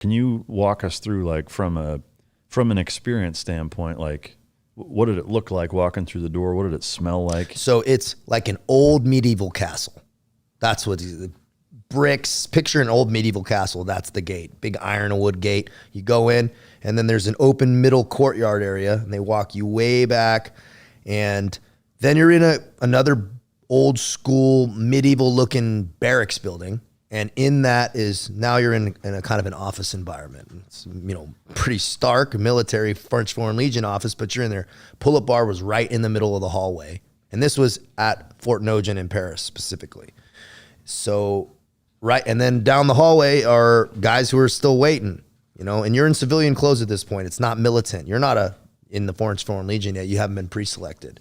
Can you walk us through, like, from an experience standpoint, like, what did it look like walking through the door? What did it smell like? So it's like an old medieval castle. That's what the bricks. Picture an old medieval castle. That's the gate, big ironwood gate. You go in, and then there's an open middle courtyard area, and they walk you way back, and then you're in another old school medieval looking barracks building. And in that is, now you're in a kind of an office environment. It's, pretty stark military French Foreign Legion office, but you're in there. Pull-up bar was right in the middle of the hallway. And this was at Fort Nogent in Paris specifically. So, right, and then down the hallway are guys who are still waiting, and you're in civilian clothes at this point. It's not militant. You're not in the French Foreign Legion yet. You haven't been pre-selected.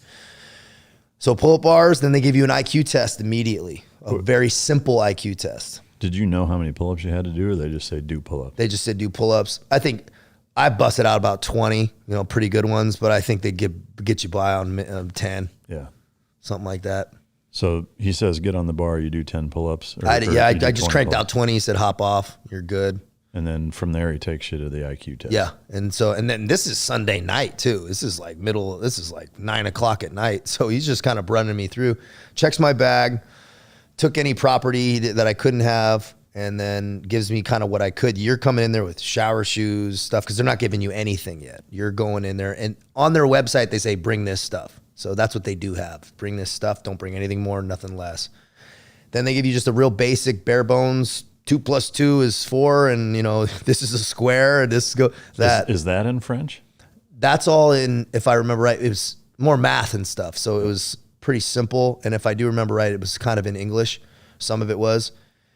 So pull-up bars, then they give you an IQ test immediately, a very simple IQ test. Did you know how many pull-ups you had to do, or they just say do pull-ups? They just said do pull-ups. I think I busted out about 20, pretty good ones, but I think they get you by on 10. Yeah. Something like that. So he says get on the bar, you do 10 pull-ups? I just cranked out 20. He said hop off, you're good. And then from there, he takes you to the IQ test. Yeah, and then this is Sunday night too. This is like 9 o'clock at night. So he's just kind of running me through, checks my bag, took any property that I couldn't have, and then gives me kind of what I could. You're coming in there with shower shoes, stuff, because they're not giving you anything yet. You're going in there, and on their website, they say bring this stuff. So that's what they do have. Bring this stuff. Don't bring anything more, nothing less. Then they give you just a real basic, bare bones, 2 + 2 is 4, and this is a square, and this go that. Is that in French? That's all in, if I remember right, it was more math and stuff. So it was pretty simple. And if I do remember right, it was kind of in English. Some of it was,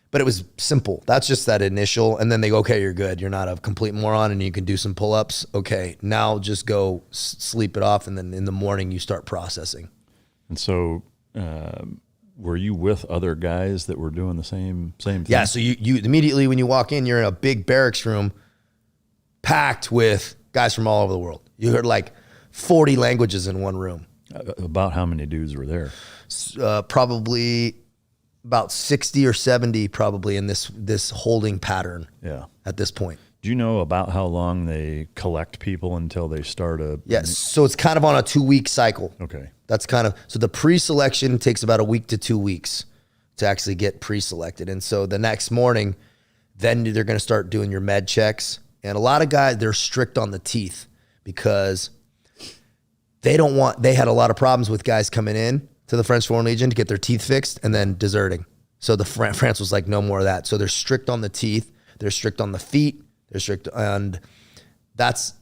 but it was simple. That's just that initial. And then they go, okay, you're good. You're not a complete moron, and you can do some pull-ups. Okay, now just go sleep it off. And then in the morning you start processing. And so, were you with other guys that were doing the same thing? Yeah. So you immediately, when you walk in, you're in a big barracks room packed with guys from all over the world. You heard like 40 languages in one room. About how many dudes were there? Probably about 60 or 70 probably in this holding pattern. Yeah. At this point. Do you know about how long they collect people until they start a... Yes. So it's kind of on a 2-week cycle. Okay. That's kind of, so the pre-selection takes about a week to 2 weeks to actually get pre-selected. And so the next morning, then they're going to start doing your med checks. And a lot of guys, they're strict on the teeth because they had a lot of problems with guys coming in to the French Foreign Legion to get their teeth fixed and then deserting. So France was like, no more of that. So they're strict on the teeth. They're strict on the feet. They're strict on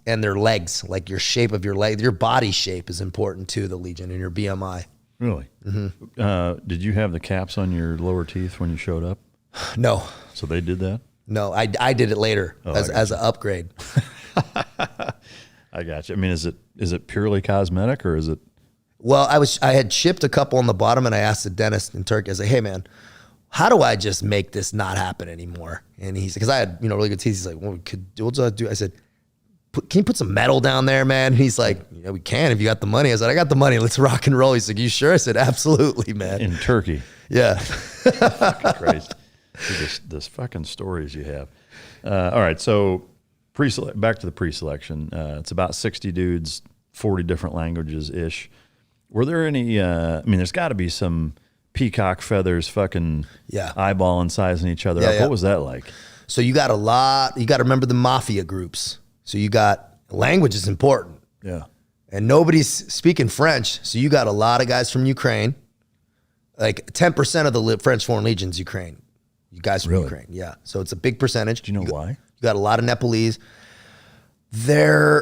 and their legs, like your shape of your leg, your body shape is important to the Legion and your BMI. Really? Mm-hmm. Did you have the caps on your lower teeth when you showed up? No. So they did that? No, I did it later as an upgrade. I got you. I mean, is it purely cosmetic, or is it? Well, I had chipped a couple on the bottom, and I asked the dentist in Turkey, I was like, hey man, how do I just make this not happen anymore? And he's, because I had, really good teeth. He's like, well, what do I do? I said, can you put some metal down there, man? And he's like, we can if you got the money. I said, I got the money. Let's rock and roll. He's like, you sure? I said, absolutely, man. In Turkey. Yeah. Fucking Christ. This fucking stories you have. All right. So back to the pre-selection. It's about 60 dudes, 40 different languages ish. Were there any, there's got to be some peacock feathers fucking eyeballing, sizing each other up. What was that like? So you got to remember the mafia groups. So you got, language is important. Yeah. And nobody's speaking French. So you got a lot of guys from Ukraine. Like 10% of the French Foreign Legion's Ukraine. You guys from Ukraine. Yeah. So it's a big percentage. Do you know why? You got a lot of Nepalese. They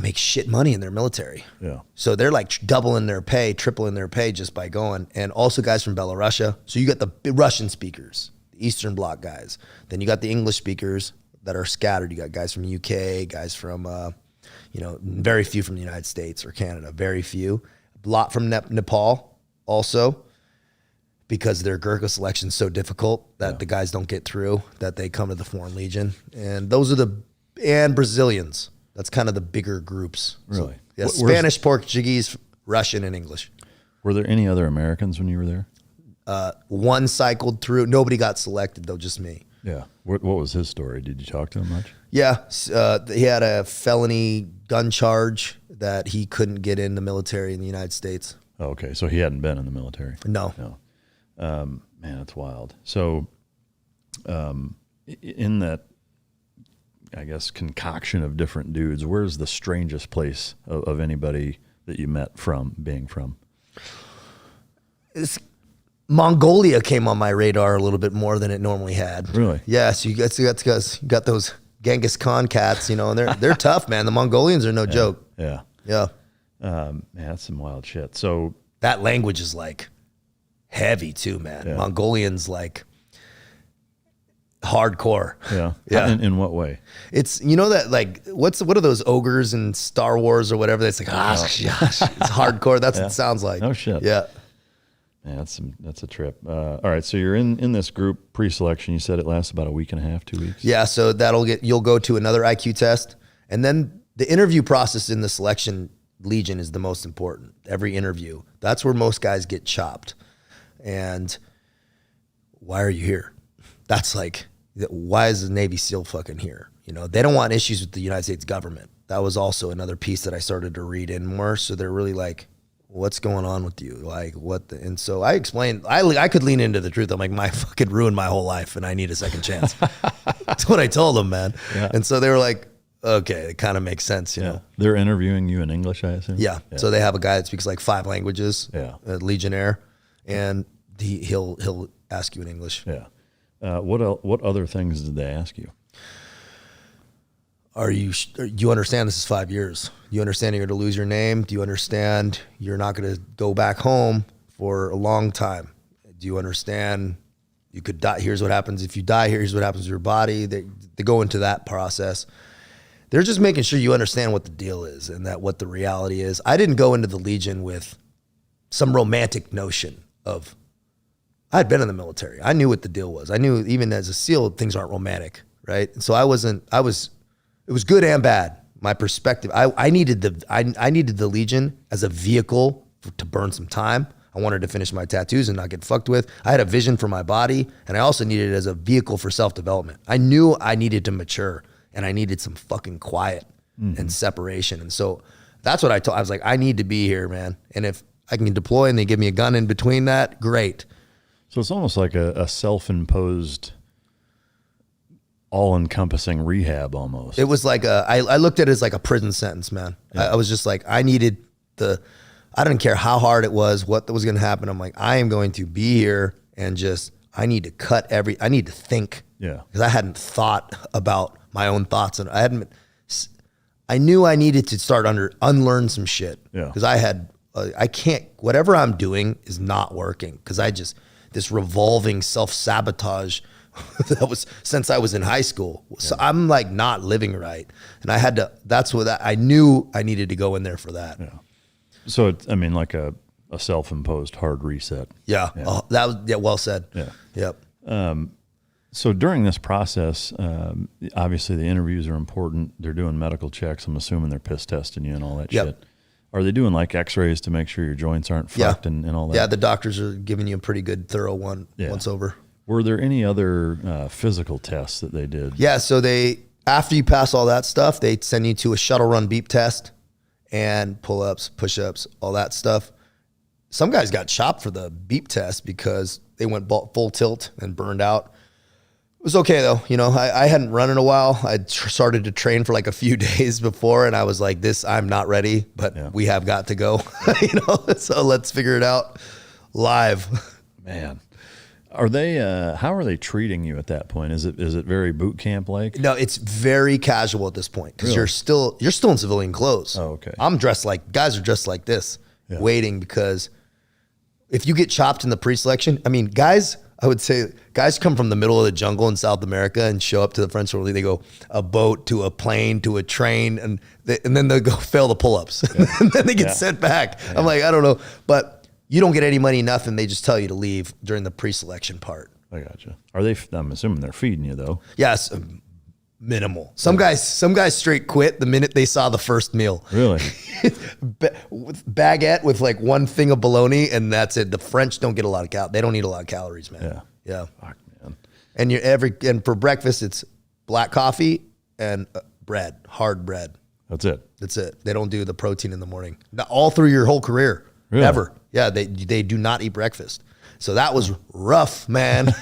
make shit money in their military. Yeah. So they're like doubling their pay, tripling their pay just by going. And also guys from Belarus. So you got the Russian speakers, the Eastern Bloc guys. Then you got the English speakers that are scattered. You got guys from UK, guys from, very few from the United States or Canada, very few. A lot from Nepal also, because their Gurkha selection's so difficult that the guys don't get through, that they come to the Foreign Legion. And those are and Brazilians. That's kind of the bigger groups. Really? So, Spanish, Portuguese, Russian, and English. Were there any other Americans when you were there? One cycled through. Nobody got selected, though, just me. Yeah. What was his story? Did you talk to him much? Yeah, he had a felony gun charge that he couldn't get in the military in the United States. Oh, okay, so he hadn't been in the military. No. Man, that's wild. So, in that, I guess, concoction of different dudes, where's the strangest place of anybody that you met being from? Mongolia came on my radar a little bit more than it normally had. Really? Yeah, so you got those Genghis Khan cats, and they're tough, man. The Mongolians are no joke. Yeah. Yeah. Man, that's some wild shit. So that language is like heavy too, man. Yeah. Mongolians like hardcore. yeah. Yeah. In what way? It's that like what are those ogres in Star Wars or whatever? That's like it's hardcore. That's what it sounds like. No shit. Yeah. Man, that's a trip. All right, so you're in this group pre-selection. You said it lasts about a week and a half, 2 weeks. Yeah, so you'll go to another IQ test, and then the interview process in the selection legion is the most important. Every interview, that's where most guys get chopped. And why are you here? That's like, why is the Navy SEAL fucking here? They don't want issues with the United States government. That was also another piece that I started to read in more. So they're really like, what's going on with you? Like and so I explained, I could lean into the truth. I'm like, my fucking ruined my whole life and I need a second chance. That's what I told them, man. Yeah. And so they were like, okay, it kind of makes sense, you know. They're interviewing you in English, I assume? Yeah. So they have a guy that speaks like 5 languages, a Legionnaire, and he'll ask you in English. Yeah. What other things did they ask you? You understand this is 5 years? You understand you're going to lose your name? Do you understand you're not going to go back home for a long time? Do you understand you could die? Here's what happens if you die. Here's what happens to your body. They go into that process. They're just making sure you understand what the deal is and that what the reality is. I didn't go into the Legion with some romantic notion of, I had been in the military. I knew what the deal was. I knew even as a SEAL, things aren't romantic, right? And so it was good and bad. My perspective, I needed the Legion as a vehicle to burn some time. I wanted to finish my tattoos and not get fucked with. I had a vision for my body, and I also needed it as a vehicle for self-development. I knew I needed to mature, and I needed some fucking quiet and separation. And so that's what I was like, I need to be here, man. And if I can deploy and they give me a gun in between that, great. So it's almost like a self-imposed, all-encompassing rehab almost. It was like I looked at it as like a prison sentence, man. Yeah. I was just like, I didn't care how hard it was, what was going to happen. I'm like, I am going to be here and I need to I need to think. Yeah. Because I hadn't thought about my own thoughts, and I knew I needed to start unlearn some shit. Yeah. Because I can't, whatever I'm doing is not working. Because this revolving self-sabotage that was since I was in high school. So I'm like not living right. And that's what I knew I needed to go in there for that. Yeah. So it's, like a self-imposed hard reset. Yeah. Oh, that was well said. Yeah. Yep. So during this process, obviously the interviews are important. They're doing medical checks. I'm assuming they're piss testing you and all that shit. Are they doing like x-rays to make sure your joints aren't fucked and all that? Yeah, the doctors are giving you a pretty good thorough one once over. Were there any other physical tests that they did? Yeah, so after you pass all that stuff, they send you to a shuttle run beep test and pull-ups, push-ups, all that stuff. Some guys got chopped for the beep test because they went full tilt and burned out. It was okay though. I hadn't run in a while. I'd started to train for like a few days before, and I was like, I'm not ready, but we have got to go, so let's figure it out live. Man. Are they, how are they treating you at that point? Is it very boot camp like? No, it's very casual at this point because you're still in civilian clothes. Oh, okay. Guys are dressed like this, waiting, because if you get chopped in the pre-selection, I would say guys come from the middle of the jungle in South America and show up to the French Orly. They go a boat to a plane to a train, and then they go fail the pull-ups. And then they get sent back. Yeah. I'm like, I don't know. But you don't get any money, nothing. They just tell you to leave during the pre-selection part. I gotcha. I'm assuming they're feeding you though. Yes. Minimal. Some guys straight quit the minute they saw the first meal. Really? Baguette with like one thing of bologna, and that's it. The French don't get a lot of they don't eat a lot of calories, man. Yeah. Yeah. Fuck, man. And and for breakfast, it's black coffee and bread, hard bread. That's it. That's it. They don't do the protein in the morning. All through your whole career. Really? Ever. Yeah, they do not eat breakfast. So that was rough, man.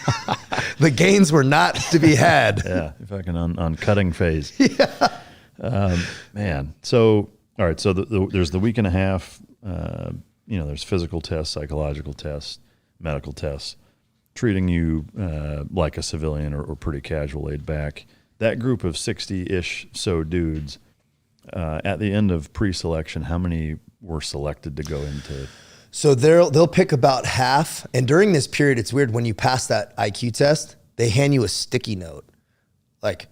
The gains were not to be had. Yeah, fucking on cutting phase. Yeah. Man. So, all right. So there's the week and a half. There's physical tests, psychological tests, medical tests, treating you like a civilian or pretty casual, laid back. That group of 60-ish so dudes, at the end of pre-selection, how many were selected to go into? So they'll pick about half. And during this period, it's weird when you pass that IQ test, they hand you a sticky note, like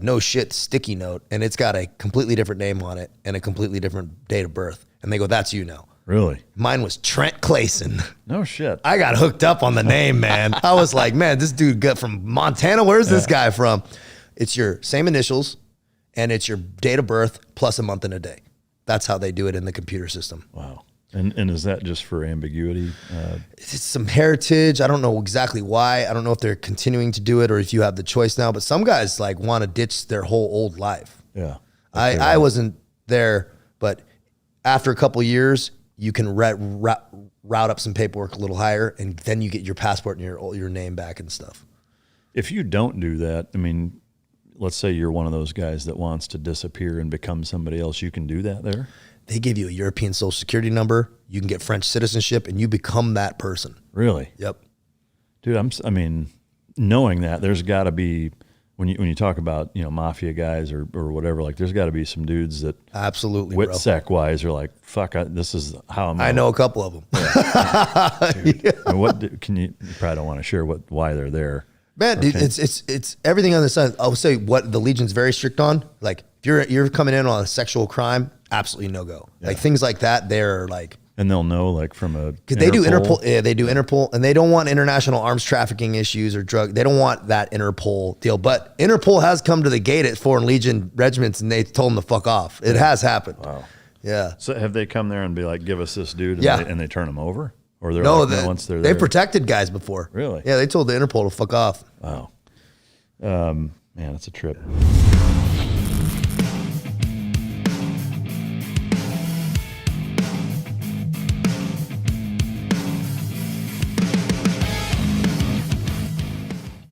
no shit sticky note, and it's got a completely different name on it and a completely different date of birth. And they go, that's you now. Really? Mine was Trent Clayson. No shit. I got hooked up on the name, man. I was like, man, this dude got from Montana. Where's this guy from? It's your same initials and it's your date of birth plus a month and a day. That's how they do it in the computer system. Wow. And is that just for ambiguity? It's some heritage. I don't know exactly why. I don't know if they're continuing to do it or if you have the choice now, but some guys like want to ditch their whole old life. Yeah. I wasn't there, but after a couple of years, you can route up some paperwork a little higher, and then you get your passport and your name back and stuff. If you don't do that, I mean, let's say you're one of those guys that wants to disappear and become somebody else, you can do that there? They give you a European social security number. You can get French citizenship, and you become that person. Really? Yep. Dude, knowing that, there's got to be, when you talk about, mafia guys or whatever, like there's got to be some dudes that absolutely WITSEC wise are like, fuck, this is how I'm. I know a couple of them. Yeah. Dude, I mean, you probably don't want to share why they're there. Man, dude, it's everything on the side. I'll say what the Legion's very strict on. Like if you're coming in on a sexual crime, absolutely no go. Yeah. Like things like that, they're like. And they'll know like from a because they do Interpol. Yeah, they do Interpol, and they don't want international arms trafficking issues or drug. They don't want that Interpol deal. But Interpol has come to the gate at Foreign Legion regiments, and they told them to fuck off. It has happened. Wow. Yeah. So have they come there and be like, give us this dude, and, and they turn them over? Or they're once they're there? They protected guys before. Really? Yeah, they told the Interpol to fuck off. Wow. Man, it's a trip.